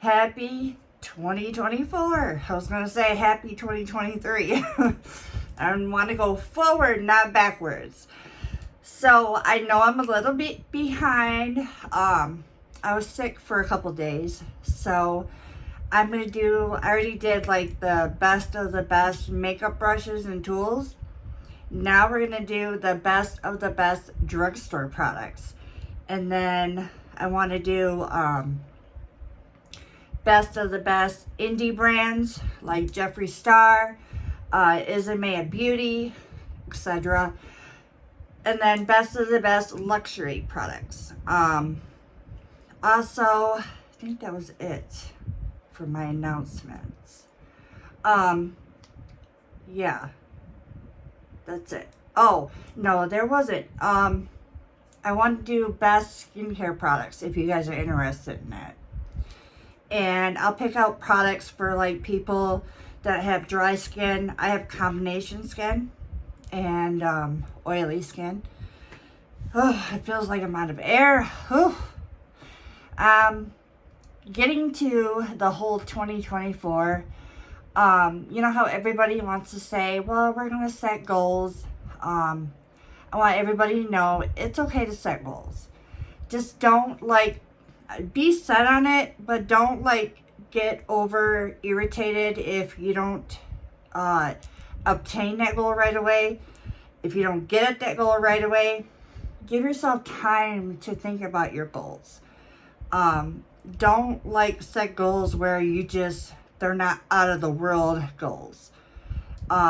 Happy 2024. I was going to say happy 2023. I want to go forward, not backwards. So I know I'm a little bit behind. I was sick for a couple days. So I'm going to I already did like the best of the best makeup brushes and tools. Now we're going to do the best of the best drugstore products. And then I want to do best of the best indie brands like Jeffree Star, Isabella Beauty, etc. And then best of the best luxury products. Also, I think that was it for my announcements. Yeah, that's it. Oh, no, there wasn't. I want to do best skincare products if you guys are interested in that. And I'll pick out products for like people that have dry skin. I have combination skin and oily skin. Oh, it feels like I'm out of air. Getting to the whole 2024. You know how everybody wants to say, well, we're going to set goals. I want everybody to know it's okay to set goals. Just don't like be set on it, but don't like get over irritated if you don't obtain that goal right away. If you don't get at that goal right away, give yourself time to think about your goals. Don't like set goals where they're not out of the world goals.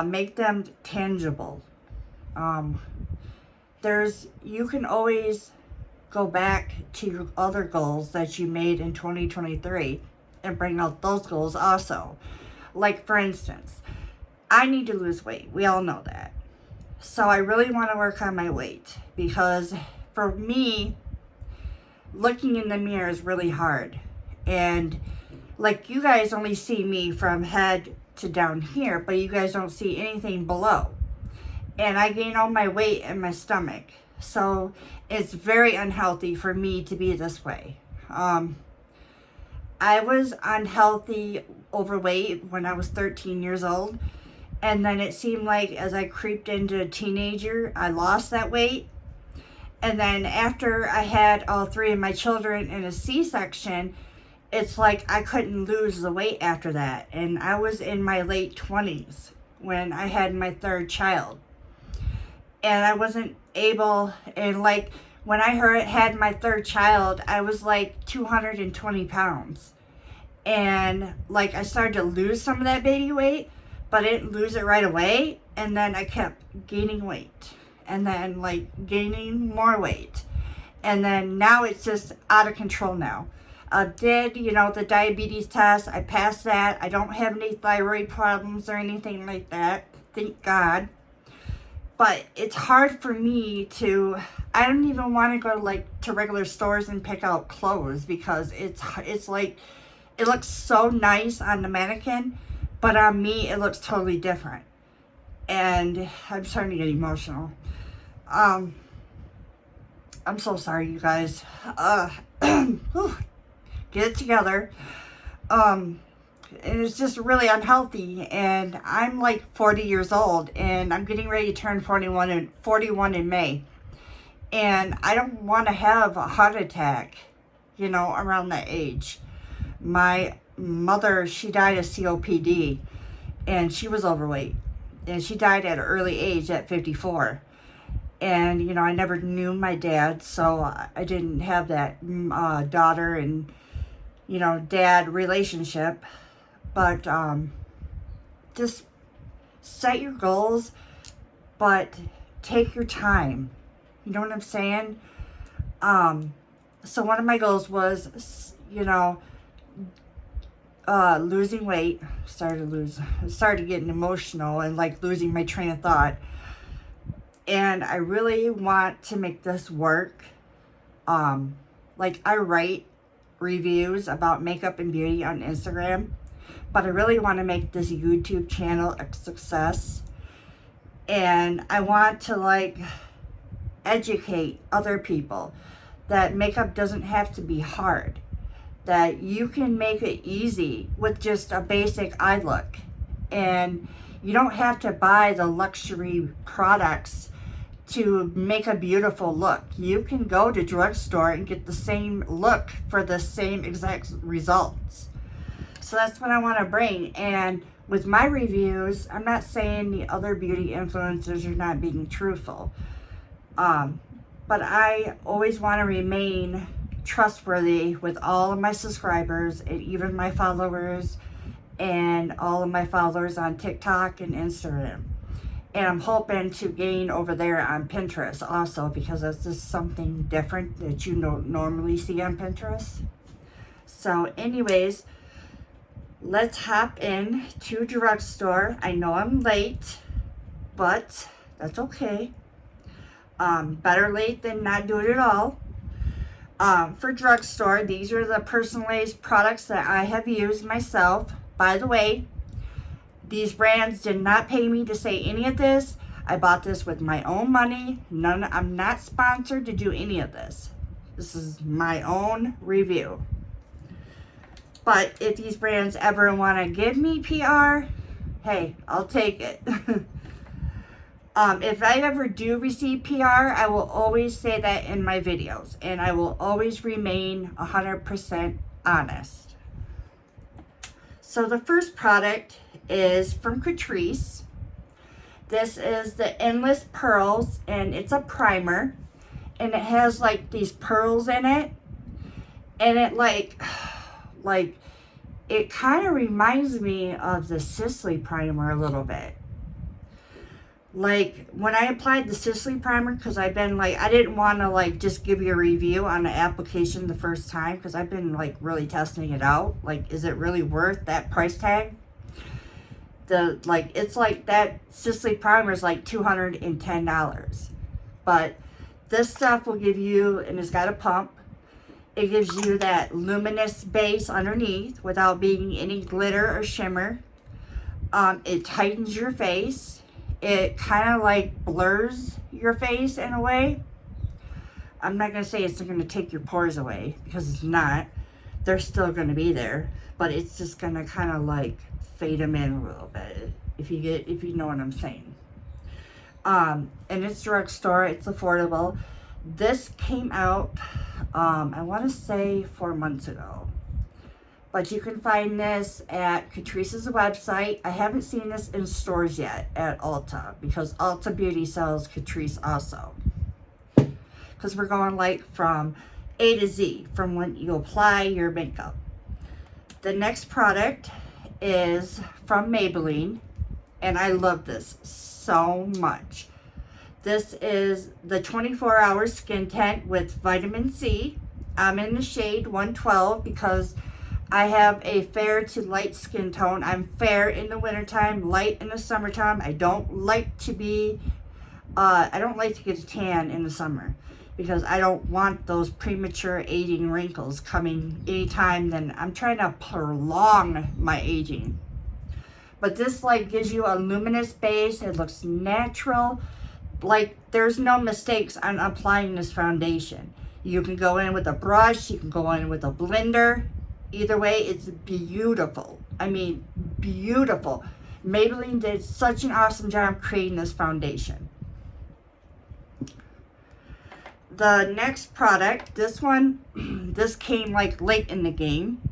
Make them tangible. You can always go back to your other goals that you made in 2023 and bring out those goals also. Like for instance, I need to lose weight. We all know that. So I really want to work on my weight because for me, looking in the mirror is really hard. And like you guys only see me from head to down here, but you guys don't see anything below. And I gain all my weight in my stomach. So it's very unhealthy for me to be this way. I was unhealthy, overweight when I was 13 years old. And then it seemed like as I creeped into a teenager, I lost that weight. And then after I had all three of my children in a C-section, it's like I couldn't lose the weight after that. And I was in my late 20s when I had my third child. And I wasn't able, and like when I had my third child, I was like 220 pounds. And like I started to lose some of that baby weight, but I didn't lose it right away. And then I kept gaining weight and then like gaining more weight. And then now it's just out of control now. Did the diabetes test, I passed that. I don't have any thyroid problems or anything like that. Thank God. But it's hard for me I don't even want to go to regular stores and pick out clothes because it's like, it looks so nice on the mannequin, but on me, it looks totally different. And I'm starting to get emotional. I'm so sorry, you guys. Get it together. And it's just really unhealthy, and I'm like 40 years old, and I'm getting ready to turn 41 in May, and I don't want to have a heart attack, around that age. My mother, she died of COPD, and she was overweight, and she died at an early age at 54, and I never knew my dad, so I didn't have that daughter and dad relationship. But just set your goals, but take your time. You know what I'm saying? So one of my goals was, losing weight. Started getting emotional and like losing my train of thought. And I really want to make this work. Like I write reviews about makeup and beauty on Instagram. But I really want to make this YouTube channel a success. And I want to educate other people that makeup doesn't have to be hard. that you can make it easy with just a basic eye look. And you don't have to buy the luxury products to make a beautiful look. You can go to drugstore and get the same look for the same exact results. So that's what I want to bring. And with my reviews, I'm not saying the other beauty influencers are not being truthful. But I always want to remain trustworthy with all of my subscribers and even my followers and all of my followers on TikTok and Instagram. And I'm hoping to gain over there on Pinterest also, because that's just something different that you don't normally see on Pinterest. So anyways, let's hop in to drugstore. I know I'm late, but that's okay. Better late than not do it at all. For drugstore, these are the personalized products that I have used myself. By the way, these brands did not pay me to say any of this. I bought this with my own money. I'm not sponsored to do any of this. This is my own review. But if these brands ever want to give me PR, hey, I'll take it. If I ever do receive PR, I will always say that in my videos. And I will always remain 100% honest. So the first product is from Catrice. This is the Endless Pearls, and it's a primer, and it has like these pearls in it, and it like it kind of reminds me of the Sisley primer a little bit. Like when I applied the Sisley primer, because I've been like, I didn't want to like just give you a review on the application the first time, because I've been like really testing it out. Like, is it really worth that price tag? It's like that Sisley primer is like $210. But this stuff will give you, and it's got a pump, it gives you that luminous base underneath without being any glitter or shimmer. It tightens your face. It kind of like blurs your face in a way. I'm not going to say it's going to take your pores away, because it's not. They're still going to be there, but it's just going to kind of like fade them in a little bit, if you know what I'm saying. And it's drugstore, it's affordable. This came out, I want to say 4 months ago. But you can find this at Catrice's website. I haven't seen this in stores yet at Ulta, because Ulta Beauty sells Catrice also. Because we're going like from A to Z, from when you apply your makeup. The next product is from Maybelline, and I love this so much. This is the 24-hour skin tint with vitamin C. I'm in the shade 112 because I have a fair to light skin tone. I'm fair in the wintertime, light in the summertime. I don't like to get a tan in the summer, because I don't want those premature aging wrinkles coming anytime. Then I'm trying to prolong my aging. But this like gives you a luminous base. It looks natural. Like there's no mistakes on applying this foundation. You can go in with a brush, you can go in with a blender. Either way, it's beautiful. I mean, beautiful. Maybelline did such an awesome job creating this foundation. The next product, this one, this came like late in the game.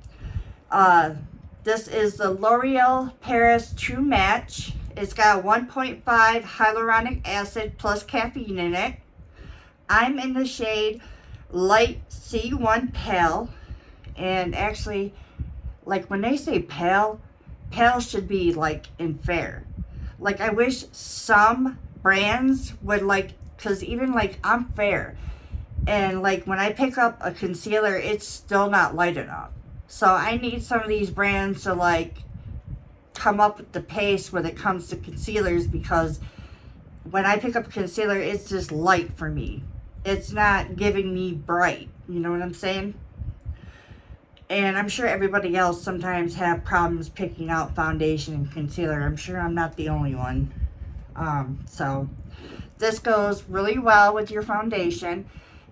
This is the L'Oreal Paris True Match. It's got 1.5 hyaluronic acid plus caffeine in it. I'm in the shade Light C1 Pale. And actually, like when they say pale, pale should be like in fair. Like I wish some brands would like, because even like I'm fair, and like when I pick up a concealer, it's still not light enough. So I need some of these brands to like come up with the pace when it comes to concealers, because when I pick up concealer, it's just light for me. It's not giving me bright. You know what I'm saying? And I'm sure everybody else sometimes have problems picking out foundation and concealer. I'm sure I'm not the only one. So this goes really well with your foundation.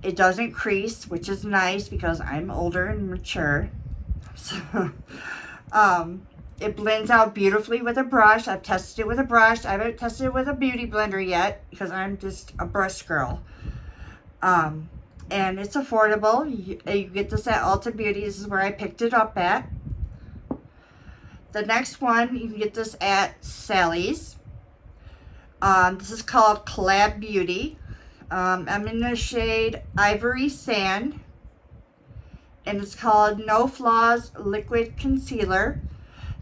It doesn't crease, which is nice because I'm older and mature. So, it blends out beautifully with a brush. I've tested it with a brush. I haven't tested it with a beauty blender yet because I'm just a brush girl. And it's affordable. You get this at Ulta Beauty. This is where I picked it up at. The next one, you can get this at Sally's. This is called Collab Beauty. I'm in the shade Ivory Sand. And it's called No Flaws Liquid Concealer.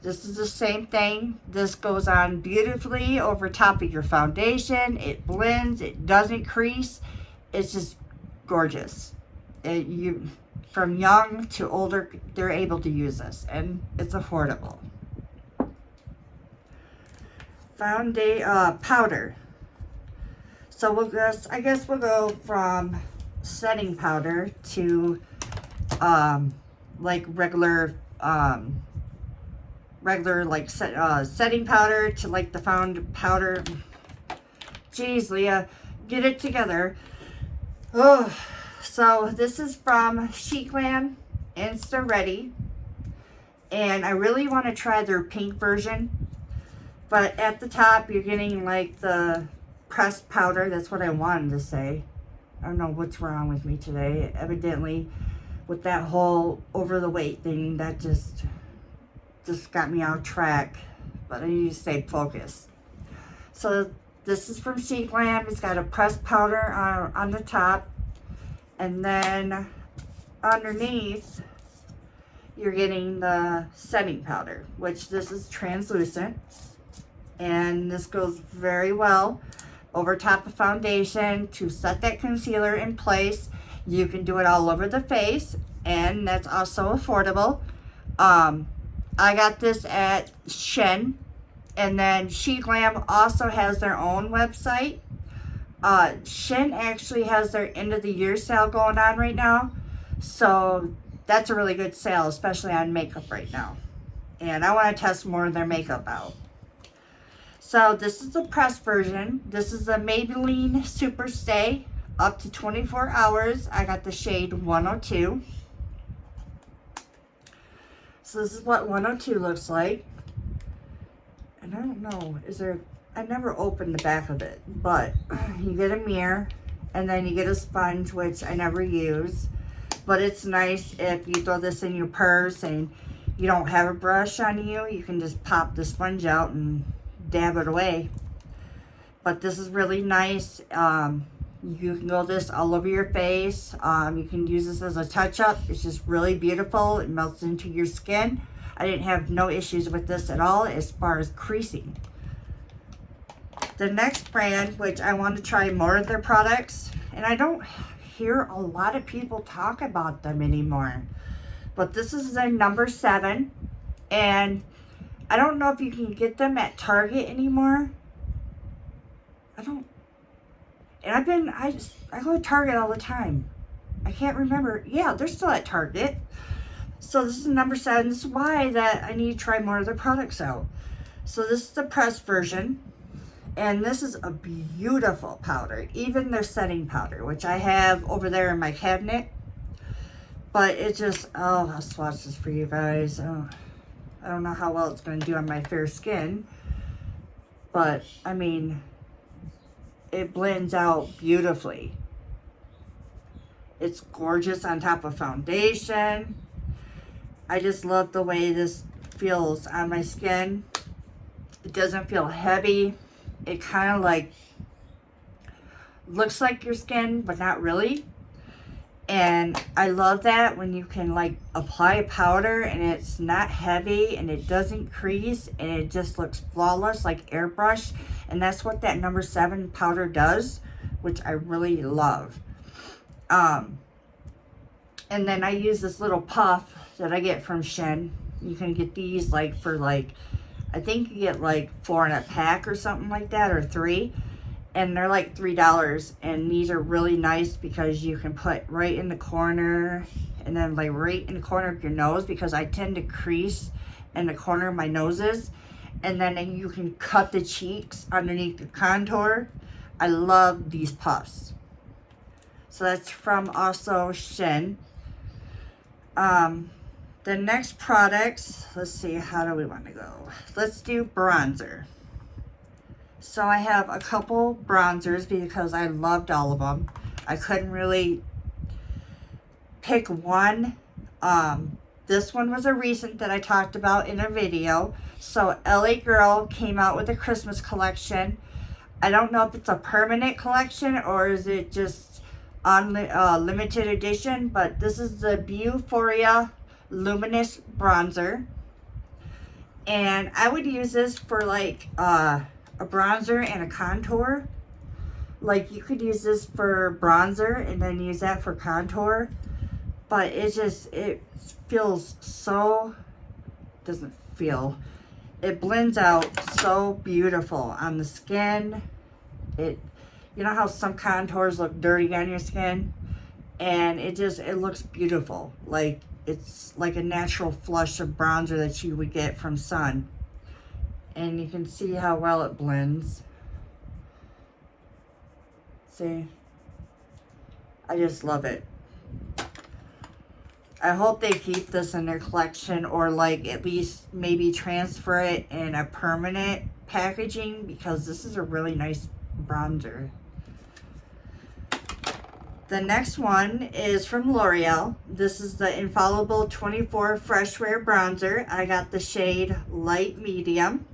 This is the same thing. This goes on beautifully over top of your foundation. It blends. It doesn't crease. It's just gorgeous. From young to older, they're able to use this, and it's affordable. Powder. So I guess we'll go from setting powder to like regular like setting powder to like the found powder. Jeez, Leah, get it together. Oh, so this is from SHEGLAM Insta Ready, and I really want to try their pink version, but at the top you're getting like the pressed powder. That's what I wanted to say. I don't know what's wrong with me today. Evidently with that whole over the weight thing, that just got me off track, but I need to stay focused. So this is from SHEGLAM. It's got a pressed powder on the top, and then underneath you're getting the setting powder, which this is translucent, and this goes very well over top of foundation to set that concealer in place. You can do it all over the face, and that's also affordable. I got this at Shein, and then SHEGLAM also has their own website. Shein actually has their end of the year sale going on right now, so that's a really good sale, especially on makeup right now. And I want to test more of their makeup out. So this is the pressed version. This is the Maybelline Super Stay up to 24 hours. I got the shade 102. So this is what 102 looks like. And I don't know, I never opened the back of it, but you get a mirror, and then you get a sponge, which I never use. But it's nice if you throw this in your purse and you don't have a brush on you, you can just pop the sponge out and dab it away. But this is really nice. You can go this all over your face. You can use this as a touch-up. It's just really beautiful. It melts into your skin. I didn't have no issues with this at all as far as creasing. The next brand, which I want to try more of their products, and I don't hear a lot of people talk about them anymore, but this is their number 7, and I don't know if you can get them at Target anymore. And I go to Target all the time. I can't remember. Yeah, they're still at Target. So this is number 7. This is why that I need to try more of their products out. So this is the pressed version. And this is a beautiful powder. Even their setting powder, which I have over there in my cabinet. But it just, oh, I'll swatch this for you guys. Oh, I don't know how well it's going to do on my fair skin. But, I mean, it blends out beautifully. It's gorgeous on top of foundation. I just love the way this feels on my skin. It doesn't feel heavy. It kind of like looks like your skin, but not really. And I love that when you can like apply a powder and it's not heavy and it doesn't crease and it just looks flawless, like airbrush. And that's what that number 7 powder does, which I really love. And then I use this little puff that I get from Shein. You can get these like for like, I think you get like 4 in a pack or something like that, or 3. And they're like $3. And these are really nice because you can put right in the corner, and then like right in the corner of your nose, because I tend to crease in the corner of my noses. And then you can cut the cheeks underneath the contour. I love these puffs. So that's from also Shein. The next products, let's see, how do we want to go? Let's do bronzer. So I have a couple bronzers because I loved all of them. I couldn't really pick one. This one was a recent that I talked about in a video. So L.A. Girl came out with a Christmas collection. I don't know if it's a permanent collection or is it just on limited edition, but this is the Phoria Luminous Bronzer. And I would use this for like a bronzer and a contour. Like you could use this for bronzer and then use that for contour. But it feels so, doesn't feel, it blends out so beautiful on the skin. You know how some contours look dirty on your skin? And it looks beautiful. Like it's like a natural flush of bronzer that you would get from sun. And you can see how well it blends. See? I just love it. I hope they keep this in their collection or like at least maybe transfer it in a permanent packaging because this is a really nice bronzer. The next one is from Loreal. This is the Infallible 24 Fresh Wear Bronzer. I got the shade Light Medium.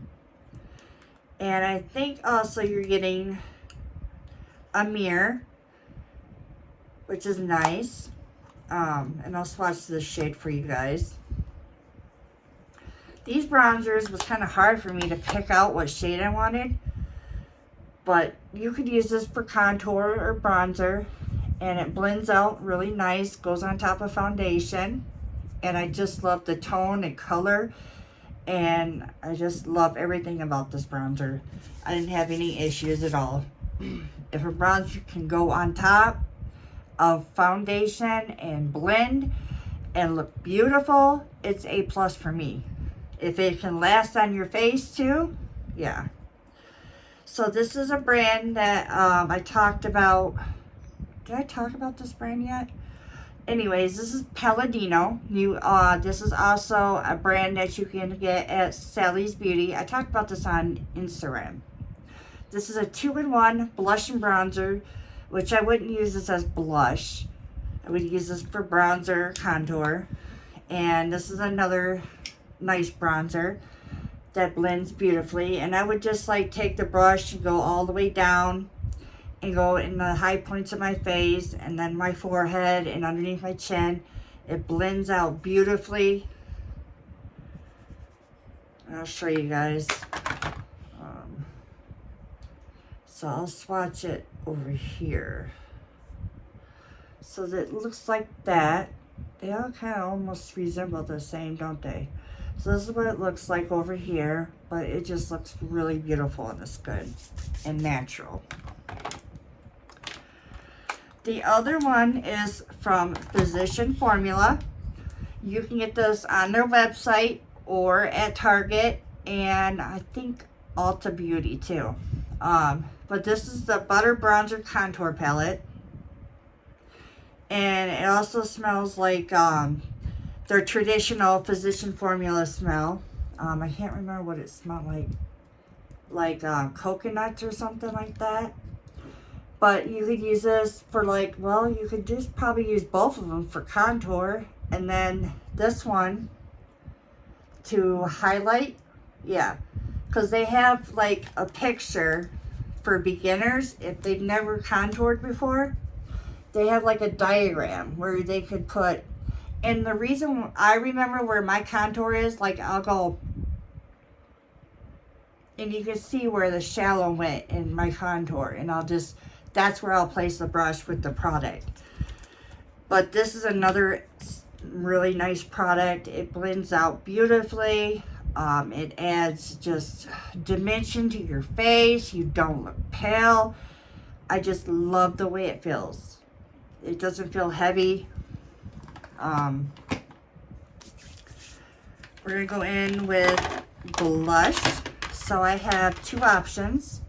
And I think also you're getting a mirror, which is nice. And I'll swatch this shade for you guys. These bronzers was kind of hard for me to pick out what shade I wanted, but you could use this for contour or bronzer, and it blends out really nice, goes on top of foundation, and I just love the tone and color, and I just love everything about this bronzer. I didn't have any issues at all. If a bronzer can go on top of foundation and blend and look beautiful, it's A+ for me. If it can last on your face too, yeah. So this is a brand that I talked about. Did I talk about this brand yet? Anyways, this is Palladio. This is also a brand that you can get at Sally's Beauty. I talked about this on Instagram. This is a 2-in-1 blush and bronzer, which I wouldn't use this as blush. I would use this for bronzer, contour. And this is another nice bronzer that blends beautifully. And I would just like take the brush and go all the way down and go in the high points of my face and then my forehead and underneath my chin. It blends out beautifully. I'll show you guys. So I'll swatch it over here. So that it looks like that. They all kind of almost resemble the same, don't they? So this is what it looks like over here, but it just looks really beautiful and it's good and natural. The other one is from Physician Formula. You can get this on their website or at Target and I think Ulta Beauty too. But this is the Butter Bronzer Contour Palette. And it also smells like their traditional Physician Formula smell. I can't remember what it smelled like. Like coconuts or something like that. But you could use this for like, well, you could just probably use both of them for contour. And then this one to highlight. Yeah. Because they have like a picture for beginners, if they've never contoured before, they have like a diagram where they could put, and the reason I remember where my contour is, like I'll go, and you can see where the shallow went in my contour, and that's where I'll place the brush with the product. But this is another really nice product. It blends out beautifully. It adds just dimension to your face. You don't look pale. I just love the way it feels. It doesn't feel heavy. We're going to go in with blush. So I have two options.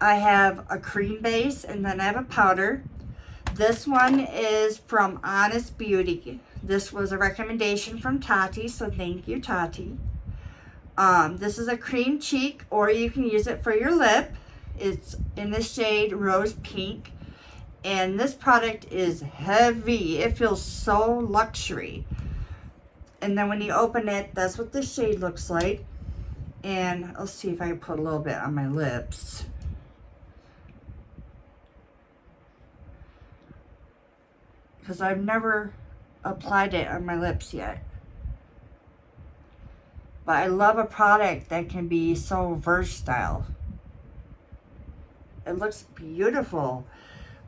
I have a cream base and then I have a powder. This one is from Honest Beauty. This was a recommendation from Tati, so thank you, Tati. This is a cream cheek, or you can use it for your lip. It's in the shade Rose Pink. And this product is heavy. It feels so luxury. And then when you open it, that's what the shade looks like. And I'll see if I can put a little bit on my lips. Because I've never applied it on my lips yet. But I love a product that can be so versatile. It looks beautiful.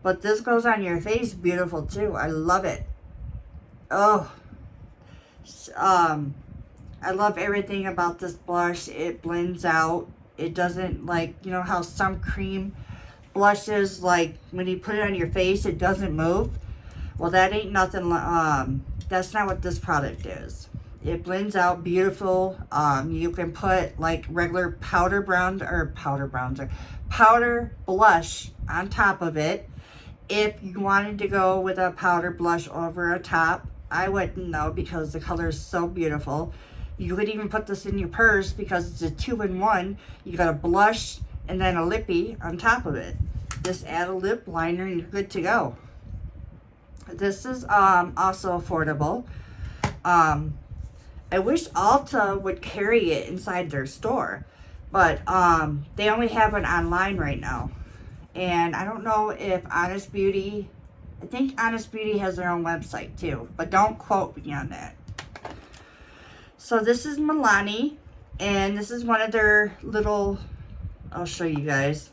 But this goes on your face beautiful too. I love it. Oh. I love everything about this blush. It blends out. It doesn't, like, you know how some cream blushes, like when you put it on your face, it doesn't move. Well, that ain't nothing. That's not what this product is. It blends out beautiful. You can put like regular powder blush on top of it. If you wanted to go with a powder blush over a top, I wouldn't know because the color is so beautiful. You could even put this in your purse because it's a 2-in-1. You got a blush and then a lippy on top of it. Just add a lip liner and you're good to go. This is also affordable. I wish Ulta would carry it inside their store, but they only have it online right now. And I don't know if Honest Beauty, I think Honest Beauty has their own website too, but don't quote me on that. So this is Milani, and this is one of their little, I'll show you guys,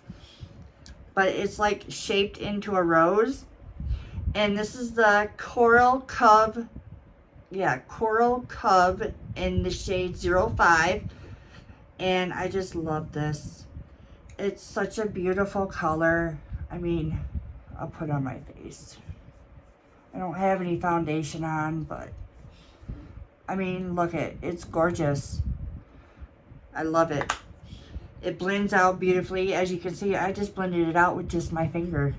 but it's like shaped into a rose. And this is the Coral Cove, Coral Cove in the shade 05. And I just love this. It's such a beautiful color. I mean, I'll put it on my face. I don't have any foundation on, but I mean, look it's gorgeous. I love it. It blends out beautifully. As you can see, I just blended it out with just my finger.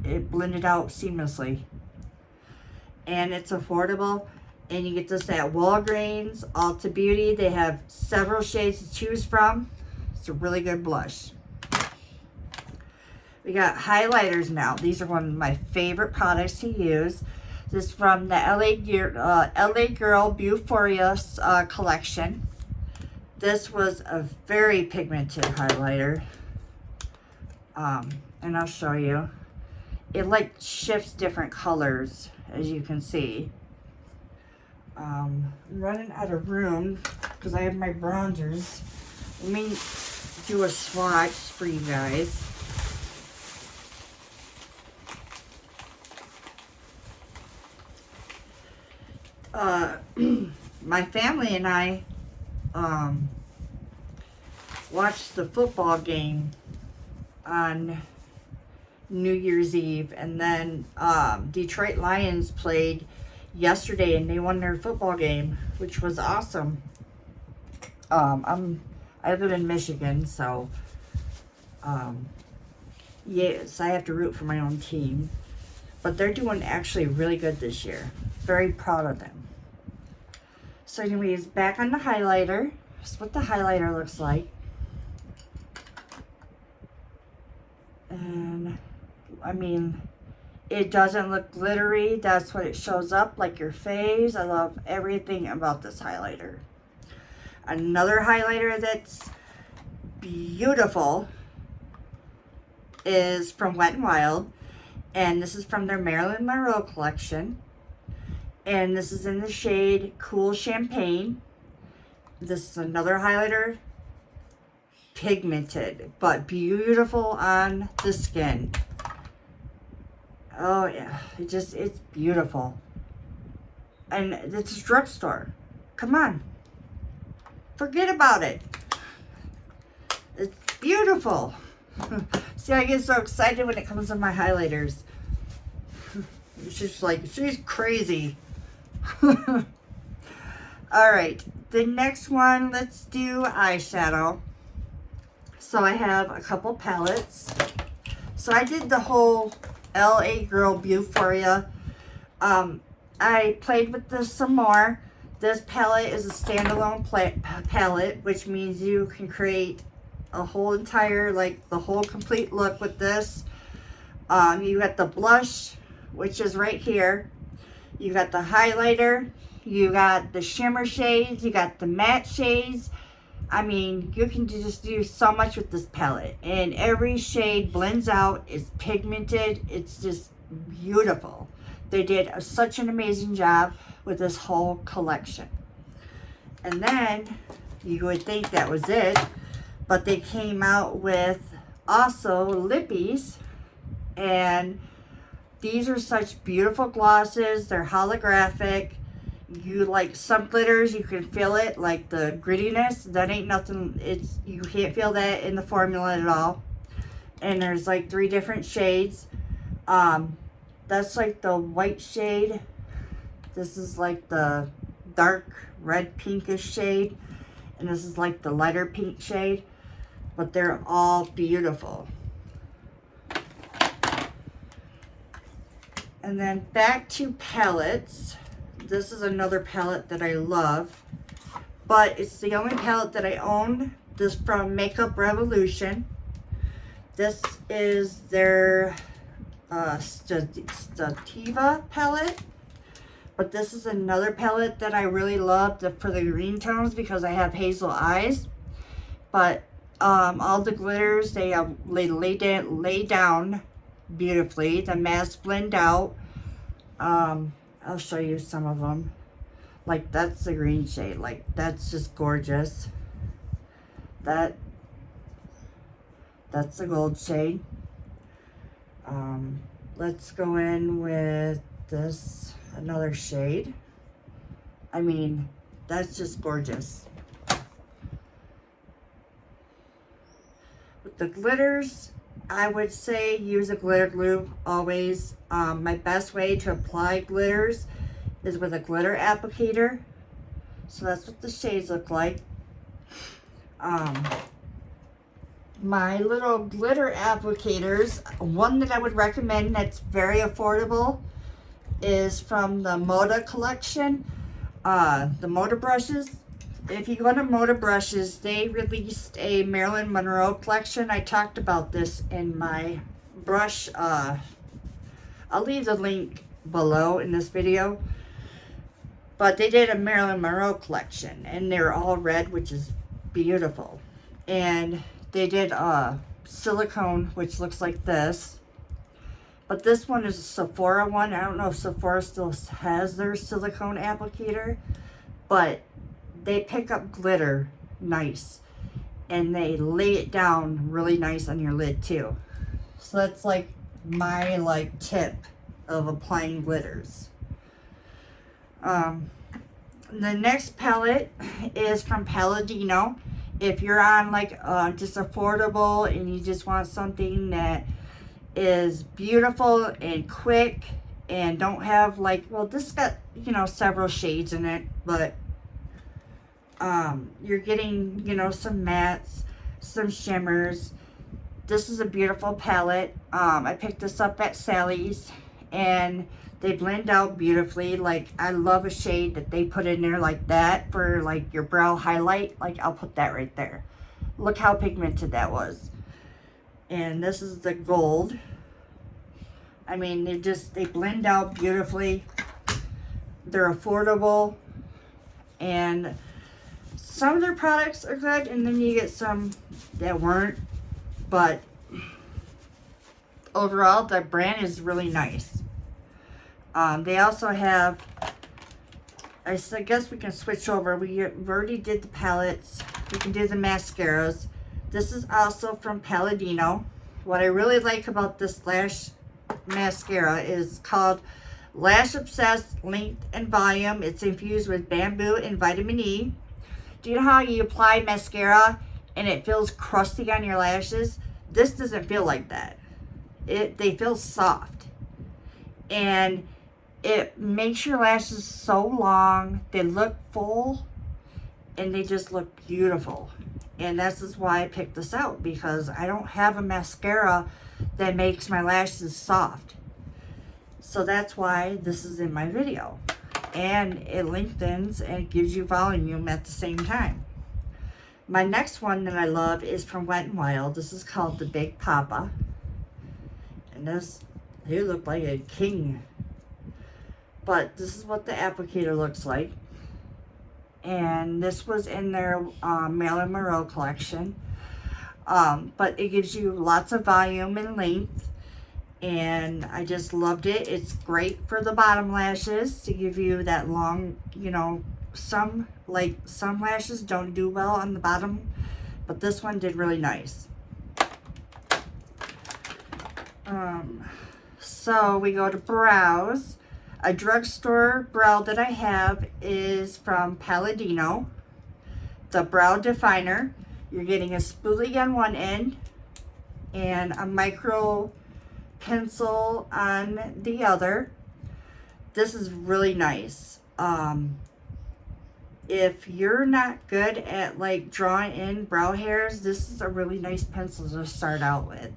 It blended out seamlessly. And it's affordable. And you get this at Walgreens, Ulta Beauty. They have several shades to choose from. It's a really good blush. We got highlighters now. These are one of my favorite products to use. This is from the L.A.Girl Beau Phoria collection. This was a very pigmented highlighter. And I'll show you. It like shifts different colors, as you can see. I'm running out of room because I have my bronzers. Let me do a swatch for you guys. My family and I watched the football game on New Year's Eve, and then Detroit Lions played yesterday and they won their football game, which was awesome. I live in Michigan, so yes, I have to root for my own team, but they're doing actually really good this year. Very proud of them. So anyways, back on the highlighter. That's what the highlighter looks like. And I mean, it doesn't look glittery. That's what it shows up, like your face. I love everything about this highlighter. Another highlighter that's beautiful is from Wet n Wild. And this is from their Marilyn Monroe collection. And this is in the shade Cool Champagne. This is another highlighter. Pigmented, but beautiful on the skin. Oh yeah, it's beautiful. And it's a drugstore. Come on. Forget about it. It's beautiful. See, I get so excited when it comes to my highlighters. It's just like, she's crazy. Alright, the next one, let's do eyeshadow. So I have a couple palettes. So I did the whole L.A.Girl Beau Phoria. I played with this some more. This palette is a standalone palette, which means you can create a whole entire, like the whole complete look with this. You got the blush, which is right here. You got the highlighter. You got the shimmer shades. You got the matte shades. I mean, you can just do so much with this palette. And every shade blends out. It's pigmented. It's just beautiful. They did such an amazing job with this whole collection. And then you would think that was it, but they came out with also lippies, and these are such beautiful glosses. They're holographic. You like some glitters, you can feel it, like the grittiness. That ain't nothing. It's, you can't feel that in the formula at all. And there's like 3 different shades. That's like the white shade. This is like the dark red pinkish shade, and this is like the lighter pink shade, but they're all beautiful. And then back to palettes. This is another palette that I love, but it's the only palette that I own. This from Makeup Revolution. This is their Sativa palette, but this is another palette that I really love for the green tones because I have hazel eyes. But all the glitters, they lay down beautifully. The masks blend out. I'll show you some of them. Like that's the green shade. Like that's just gorgeous. That's the gold shade. Let's go in with this, another shade. I mean, that's just gorgeous. With the glitters, I would say use a glitter glue always. My best way to apply glitters is with a glitter applicator. So that's what the shades look like. My little glitter applicators, one that I would recommend that's very affordable is from the Moda collection, the Moda brushes. If you go to Moda brushes, they released a Marilyn Monroe collection. I talked about this in my brush, I'll leave the link below in this video. But they did a Marilyn Monroe collection, and they're all red, which is beautiful. And they did silicone, which looks like this. But this one is a Sephora one. I don't know if Sephora still has their silicone applicator, but they pick up glitter nice, and they lay it down really nice on your lid too. So that's like my tip of applying glitters. The next palette is from Palladio. If you're on just affordable and you just want something that is beautiful and quick and don't have well, this got several shades in it, but you're getting some mattes, some shimmers. This is a beautiful palette. I picked this up at Sally's, and they blend out beautifully. I love a shade that they put in there like that for your brow highlight. I'll put that right there. Look how pigmented that was. And this is the gold. I mean, they blend out beautifully. They're affordable, and some of their products are good, and then you get some that weren't. But overall, the brand is really nice. They also have, I guess we can switch over. We've already did the palettes. We can do the mascaras. This is also from Palladio. What I really like about this lash mascara is called Lash Obsessed Length and Volume. It's infused with bamboo and vitamin E. Do you know how you apply mascara and it feels crusty on your lashes? This doesn't feel like that. They feel soft. And it makes your lashes so long. They look full and they just look beautiful. And this is why I picked this out, because I don't have a mascara that makes my lashes soft. So that's why this is in my video. And it lengthens and gives you volume at the same time. My next one that I love is from Wet n Wild. This is called the Big Papa. And this, he looked like a king. But this is what the applicator looks like. And this was in their Marilyn Monroe collection. But it gives you lots of volume and length. And I just loved it. It's great for the bottom lashes to give you that long, you know, some lashes don't do well on the bottom, but this one did really nice. So we go to brows. A drugstore brow that I have is from Palladio, the brow definer. You're getting a spoolie on one end and a micro pencil on the other. This is really nice. If you're not good at like drawing in brow hairs, this is a really nice pencil to start out with.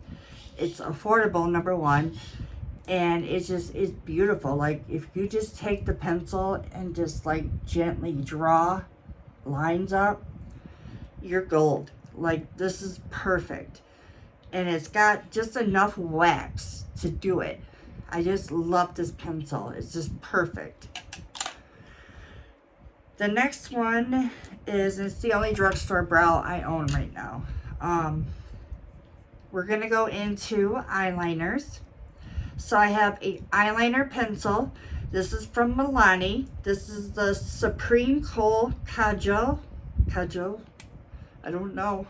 It's affordable, number one, and it's beautiful. Like if you just take the pencil and just like gently draw lines up, you're gold. Like this is perfect. And it's got just enough wax to do it. I just love this pencil. It's just perfect. The next one is, it's the only drugstore brow I own right now. We're going to go into eyeliners. So I have a eyeliner pencil. This is from Milani. This is the Supreme Kohl Kajal. I don't know.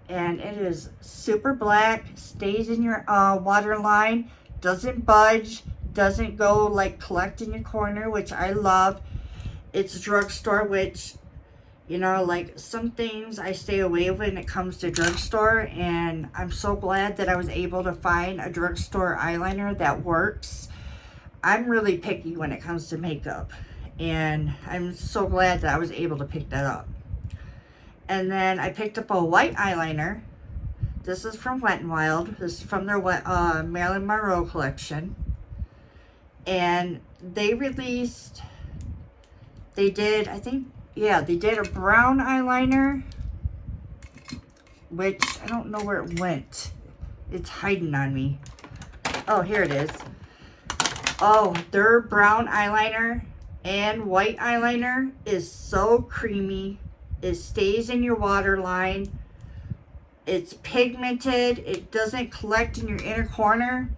And it is super black, stays in your waterline, doesn't budge, doesn't go like collect in your corner, which I love. It's a drugstore, which, you know, like some things I stay away when it comes to drugstore, and I'm so glad that I was able to find a drugstore eyeliner that works. I'm really picky when it comes to makeup, and I'm so glad that I was able to pick that up. And then I picked up a white eyeliner. This is from Wet n Wild. This is from their Marilyn Monroe collection. And they released, they did a brown eyeliner, which I don't know where it went. It's hiding on me. Oh, here it is. Oh, their brown eyeliner and white eyeliner is so creamy. It stays in your waterline. It's pigmented. It doesn't collect in your inner corner.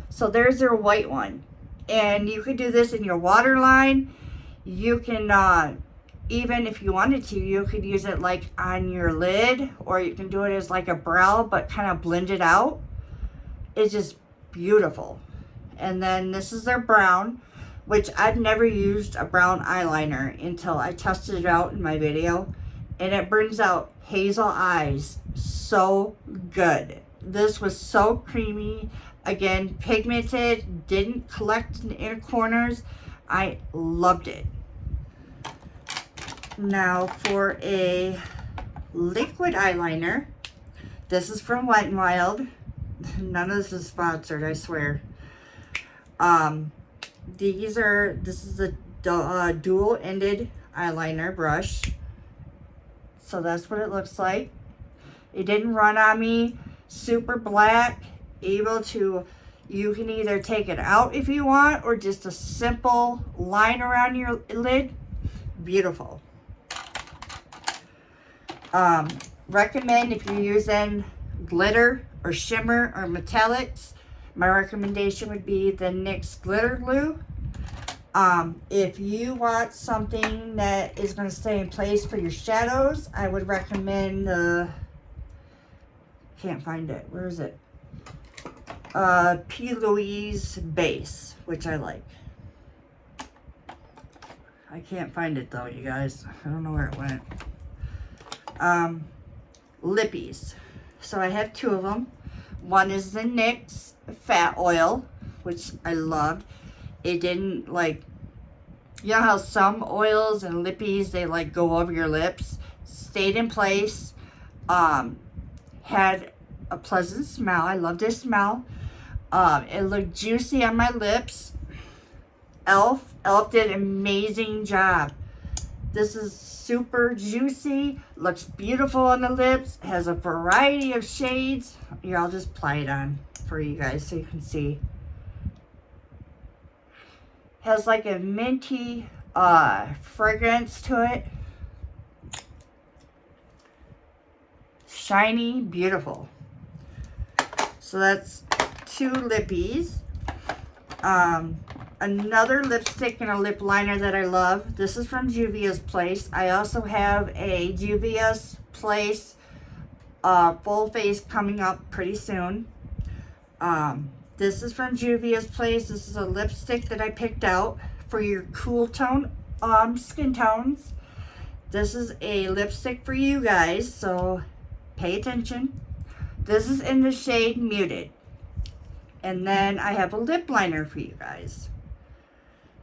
So there's their white one. And you could do this in your waterline. You can, even if you wanted to, you could use it like on your lid. Or you can do it as like a brow, but kind of blend it out. It's just beautiful. And then this is their brown, which I've never used a brown eyeliner until I tested it out in my video. And it brings out hazel eyes so good. This was so creamy. Again, pigmented, didn't collect in the inner corners. I loved it. Now for a liquid eyeliner. This is from Wet n Wild. None of this is sponsored, I swear. This is a dual-ended eyeliner brush. So that's what it looks like. It didn't run on me. Super black. Able to, you can either take it out if you want, or just a simple line around your lid. Beautiful. Recommend if you're using glitter or shimmer or metallics, my recommendation would be the NYX Glitter Glue. If you want something that is going to stay in place for your shadows, I would recommend can't find it. Where is it? P. Louise Base, which I like. I can't find it though, you guys. I don't know where it went. Lippies. So I have two of them. One is the NYX Fat Oil, which I loved. It didn't like, you know how some oils and lippies, they like go over your lips. Stayed in place. Had a pleasant smell. I love this smell. It looked juicy on my lips. Elf did an amazing job. This is super juicy, looks beautiful on the lips, has a variety of shades. Here, I'll just apply it on for you guys so you can see. Has like a minty fragrance to it. Shiny, beautiful. So that's 2 lippies. Another lipstick and a lip liner that I love. This is from Juvia's Place. I also have a Juvia's Place full face coming up pretty soon. This is from Juvia's Place. This is a lipstick that I picked out for your cool tone skin tones. This is a lipstick for you guys, so pay attention. This is in the shade Muted. And then I have a lip liner for you guys.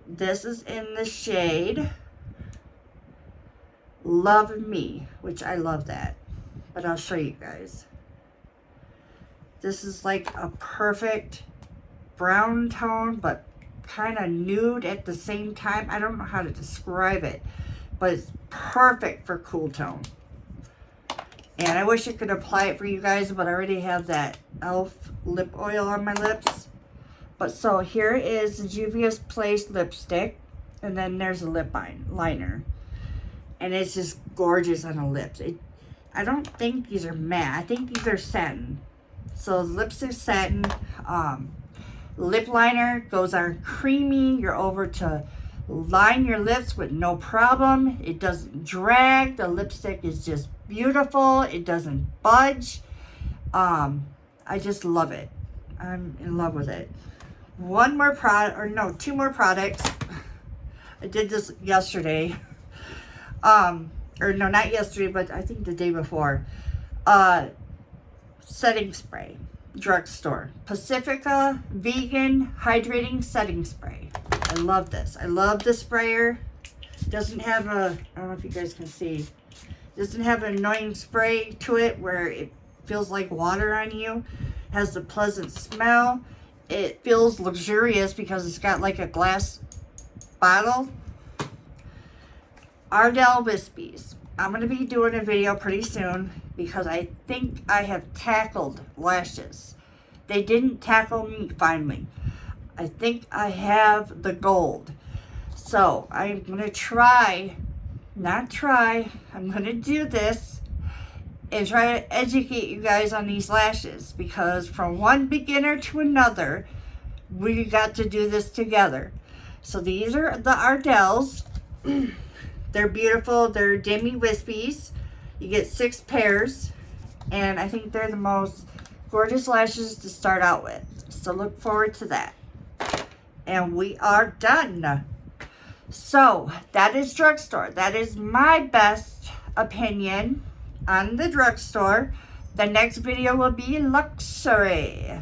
This is in the shade Love Me, which I love that. But I'll show you guys. This is like a perfect brown tone, but kind of nude at the same time. I don't know how to describe it, but it's perfect for cool tone. And I wish I could apply it for you guys, but I already have that e.l.f. lip oil on my lips. But so here is the Juvia's Place lipstick, and then there's a lip liner. And it's just gorgeous on the lips. I don't think these are matte. I think these are satin. So the lips are satin. Lip liner goes on creamy. You're over to line your lips with no problem. It doesn't drag. The lipstick is just beautiful. It doesn't budge. I just love it. I'm in love with it. One more product, or no, 2 more products. I did this yesterday. Or no, not yesterday, but I think the day before. Setting spray, Drugstore. Pacifica Vegan Hydrating Setting Spray. I love this. I love the sprayer. Doesn't have a, I don't know if you guys can see, doesn't have an annoying spray to it where it feels like water on you. Has the pleasant smell. It feels luxurious because it's got like a glass bottle. Ardell Wispies. I'm going to be doing a video pretty soon because I think I have tackled lashes. They didn't tackle me finally. I think I have the gold. So I'm going to try, I'm going to do this and try to educate you guys on these lashes, because from one beginner to another, we got to do this together. So these are the Ardells. They're beautiful. They're Demi Wispies. You get 6 pairs, and I think they're the most gorgeous lashes to start out with. So look forward to that. And we are done. So that is Drugstore. That is my best opinion on the Drugstore. The next video will be luxury.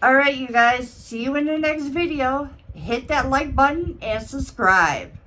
Alright, you guys, see you in the next video. Hit that like button and subscribe.